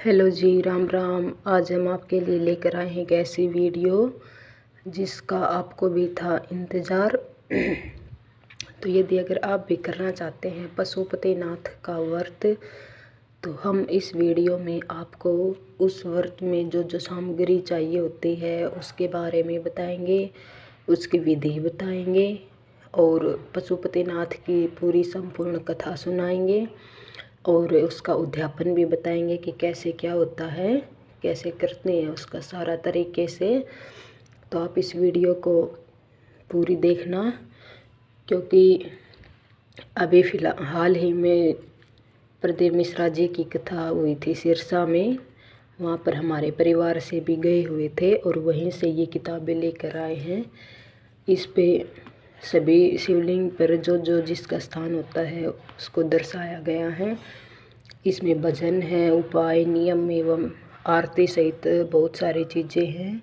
Hello जी, राम राम। आज हम आपके लिए लेकर आए हैं एक ऐसी वीडियो जिसका आपको भी था इंतज़ार। तो यदि अगर आप भी करना चाहते हैं पशुपतिनाथ का व्रत, तो हम इस वीडियो में आपको उस व्रत में जो जो सामग्री चाहिए होती है उसके बारे में बताएंगे, उसकी विधि बताएंगे और पशुपतिनाथ की पूरी संपूर्ण कथा सुनाएंगे और उसका उद्यापन भी बताएंगे कि कैसे क्या होता है, कैसे करते हैं उसका सारा तरीके से। तो आप इस वीडियो को पूरी देखना, क्योंकि अभी हाल ही में प्रदीप मिश्रा जी की कथा हुई थी सिरसा में। वहाँ पर हमारे परिवार से भी गए हुए थे और वहीं से ये किताबें लेकर आए हैं। इस पे सभी शिवलिंग पर जो जो जिसका स्थान होता है उसको दर्शाया गया है। इसमें भजन है, उपाय, नियम एवं आरती सहित बहुत सारी चीज़ें हैं।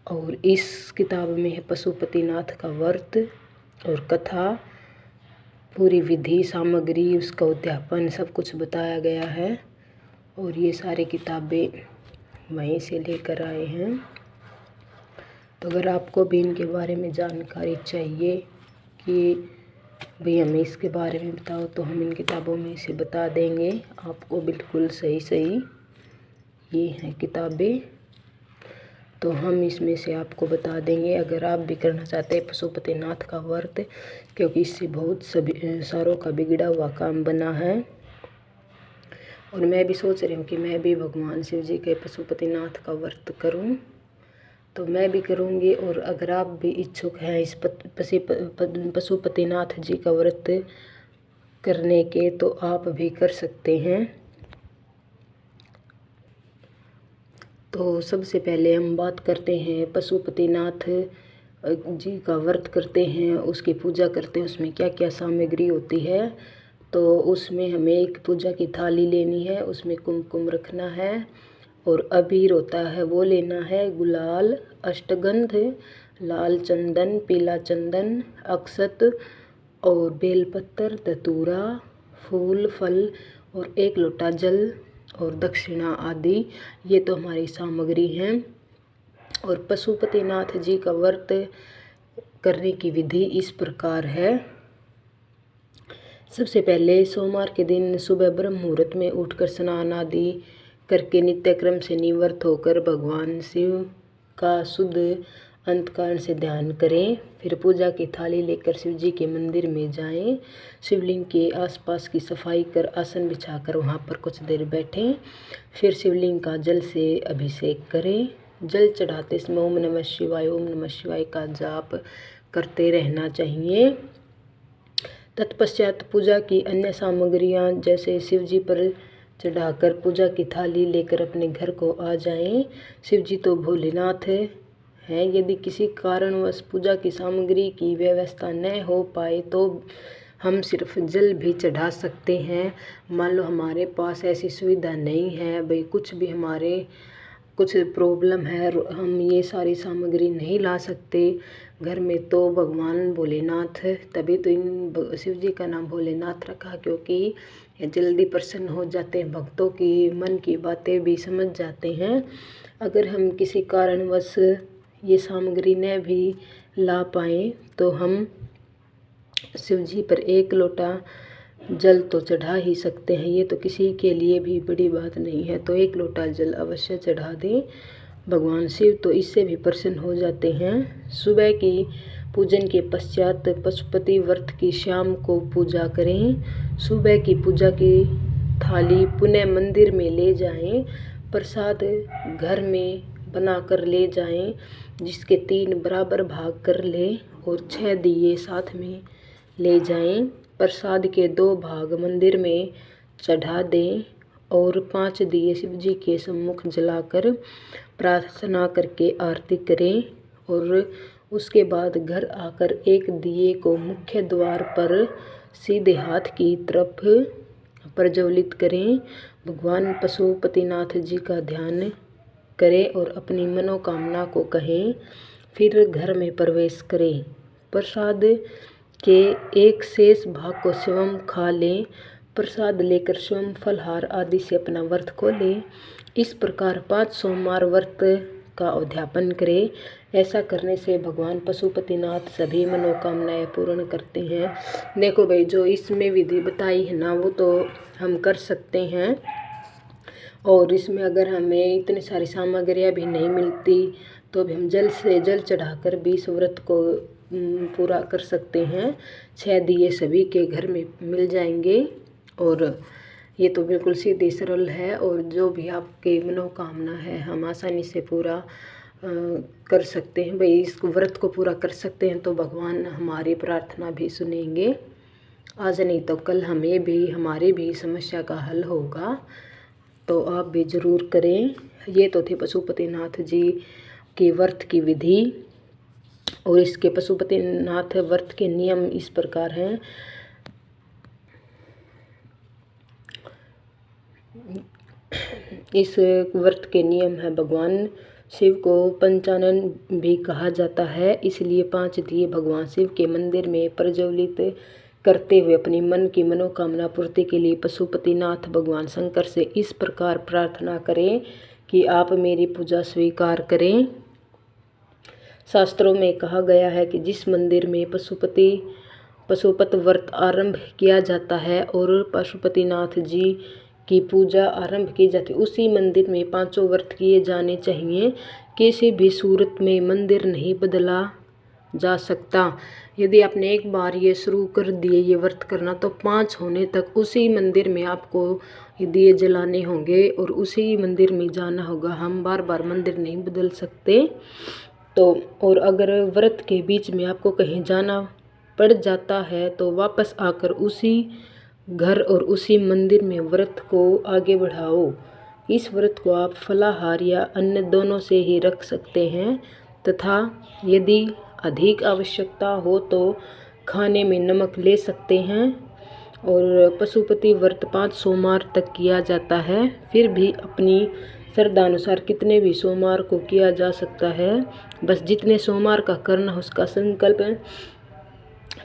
और इस किताब में है पशुपतिनाथ का व्रत और कथा, पूरी विधि, सामग्री, उसका उद्यापन सब कुछ बताया गया है। और ये सारी किताबें वहीं से लेकर आए हैं। तो अगर आपको भी इनके बारे में जानकारी चाहिए कि भाई हमें इसके बारे में बताओ, तो हम इन किताबों में से बता देंगे आपको बिल्कुल सही सही। ये हैं किताबें, तो हम इसमें से आपको बता देंगे अगर आप भी करना चाहते हैं पशुपतिनाथ का व्रत, क्योंकि इससे बहुत सभी सारों का बिगड़ा हुआ काम बना है। और मैं भी सोच रही हूँ कि मैं भी भगवान शिव जी के पशुपतिनाथ का व्रत करूँ, तो मैं भी करूँगी। और अगर आप भी इच्छुक हैं इस पशुपतिनाथ जी का व्रत करने के, तो आप भी कर सकते हैं। तो सबसे पहले हम बात करते हैं पशुपतिनाथ जी का व्रत करते हैं, उसकी पूजा करते हैं, उसमें क्या क्या सामग्री होती है। तो उसमें हमें एक पूजा की थाली लेनी है, उसमें कुमकुम रखना है और अबीर होता है वो लेना है, गुलाल, अष्टगंध, लाल चंदन, पीला चंदन, अक्षत और बेलपत्र, धतूरा, फूल, फल और एक लोटा जल और दक्षिणा आदि। ये तो हमारी सामग्री हैं। और पशुपतिनाथ जी का व्रत करने की विधि इस प्रकार है। सबसे पहले सोमवार के दिन सुबह ब्रह्म मुहूर्त में उठकर स्नान आदि करके नित्यक्रम से निवृत्त होकर भगवान शिव का शुद्ध अंतःकरण से ध्यान करें। फिर पूजा की थाली लेकर शिव जी के मंदिर में जाएं। शिवलिंग के आसपास की सफाई कर आसन बिछाकर वहां पर कुछ देर बैठें। फिर शिवलिंग का जल से अभिषेक करें। जल चढ़ाते समय ओम नमः शिवाय, ओम नमः शिवाय का जाप करते रहना चाहिए। तत्पश्चात पूजा की अन्य सामग्रियां जैसे शिव जी पर चढ़ाकर पूजा की थाली लेकर अपने घर को आ जाएं। शिव जी तो भोलेनाथ हैं। यदि किसी कारणवश पूजा की सामग्री की व्यवस्था न हो पाए तो हम सिर्फ जल भी चढ़ा सकते हैं। मान लो हमारे पास ऐसी सुविधा नहीं है, भाई कुछ भी हमारे कुछ प्रॉब्लम है, हम ये सारी सामग्री नहीं ला सकते घर में, तो भगवान भोलेनाथ, तभी तो इन शिव जी का नाम भोलेनाथ रखा, क्योंकि जल्दी प्रसन्न हो जाते हैं, भक्तों की मन की बातें भी समझ जाते हैं। अगर हम किसी कारणवश ये सामग्री न भी ला पाएँ तो हम शिव जी पर एक लोटा जल तो चढ़ा ही सकते हैं। ये तो किसी के लिए भी बड़ी बात नहीं है, तो एक लोटा जल अवश्य चढ़ा दें। भगवान शिव तो इससे भी प्रसन्न हो जाते हैं। सुबह की पूजन के पश्चात पशुपति व्रत की शाम को पूजा करें। सुबह की पूजा की थाली पुनः मंदिर में ले जाएं। प्रसाद घर में बनाकर ले जाएं, जिसके 3 बराबर भाग कर लें और 6 दिए साथ में ले जाएं। प्रसाद के 2 भाग मंदिर में चढ़ा दें और 5 दिए शिव जी के सम्मुख जलाकर प्रार्थना करके आरती करें। और उसके बाद घर आकर एक दिए को मुख्य द्वार पर सीधे हाथ की तरफ प्रज्वलित करें। भगवान पशुपतिनाथ जी का ध्यान करें और अपनी मनोकामना को कहें। फिर घर में प्रवेश करें। प्रसाद के एक शेष भाग को स्वयं खा लें। प्रसाद लेकर स्वयं फलहार आदि से अपना व्रत खोलें। इस प्रकार 5 सोमवार व्रत का उद्यापन करें। ऐसा करने से भगवान पशुपतिनाथ सभी मनोकामनाएं पूर्ण करते हैं। देखो भाई, जो इसमें विधि बताई है ना, वो तो हम कर सकते हैं, और इसमें अगर हमें इतनी सारी सामग्रियाँ भी नहीं मिलती तो भी हम जल से जल चढ़ाकर भी इस व्रत को पूरा कर सकते हैं। 6 दिए सभी के घर में मिल जाएंगे, और ये तो बिल्कुल सीधी सरल है, और जो भी आपकी मनोकामना है हम आसानी से पूरा कर सकते हैं। भाई, इस व्रत को पूरा कर सकते हैं तो भगवान हमारी प्रार्थना भी सुनेंगे। आज नहीं तो कल हमारी भी समस्या का हल होगा, तो आप भी ज़रूर करें। ये तो थे पशुपतिनाथ जी के व्रत की विधि, और इसके पशुपतिनाथ व्रत के नियम इस प्रकार हैं। इस व्रत के नियम है, भगवान शिव को पंचानन भी कहा जाता है, इसलिए 5 दिए भगवान शिव के मंदिर में प्रज्वलित करते हुए अपनी मन की मनोकामना पूर्ति के लिए पशुपतिनाथ भगवान शंकर से इस प्रकार प्रार्थना करें कि आप मेरी पूजा स्वीकार करें। शास्त्रों में कहा गया है कि जिस मंदिर में पशुपत व्रत आरंभ किया जाता है और पशुपतिनाथ जी की पूजा आरंभ की जाती है, उसी मंदिर में 5 व्रत किए जाने चाहिए। किसी भी सूरत में मंदिर नहीं बदला जा सकता। यदि आपने एक बार ये शुरू कर दिए ये व्रत करना, तो 5 होने तक उसी मंदिर में आपको दिए जलाने होंगे और उसी मंदिर में जाना होगा। हम बार बार मंदिर नहीं बदल सकते। तो और अगर व्रत के बीच में आपको कहीं जाना पड़ जाता है तो वापस आकर उसी घर और उसी मंदिर में व्रत को आगे बढ़ाओ। इस व्रत को आप फलाहार या अन्न दोनों से ही रख सकते हैं, तथा यदि अधिक आवश्यकता हो तो खाने में नमक ले सकते हैं। और पशुपति व्रत 5 सोमवार तक किया जाता है, फिर भी अपनी श्रद्धानुसार कितने भी सोमवार को किया जा सकता है। बस जितने सोमवार का करना उसका संकल्प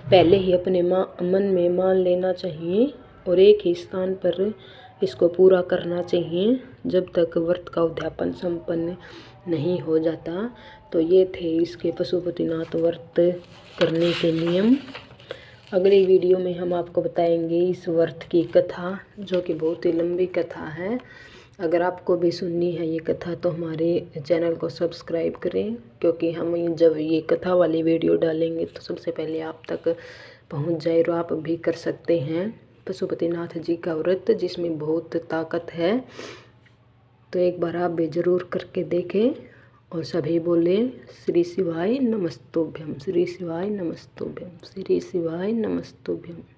पहले ही अपने मन में मान लेना चाहिए, और एक ही स्थान पर इसको पूरा करना चाहिए जब तक व्रत का उद्यापन संपन्न नहीं हो जाता। तो ये थे इसके पशुपतिनाथ व्रत करने के नियम। अगली वीडियो में हम आपको बताएंगे इस व्रत की कथा, जो कि बहुत ही लंबी कथा है। अगर आपको भी सुननी है ये कथा तो हमारे चैनल को सब्सक्राइब करें, क्योंकि हम जब ये कथा वाली वीडियो डालेंगे तो सबसे पहले आप तक पहुंच जाए, और आप भी कर सकते हैं पशुपतिनाथ जी का व्रत, जिसमें बहुत ताकत है। तो एक बार आप भी ज़रूर करके देखें, और सभी बोले श्री शिवाय नमस्तुभ्यम, श्री शिवाय नमस्तुभ्यम, श्री शिवाय नमस्तुभ्यम।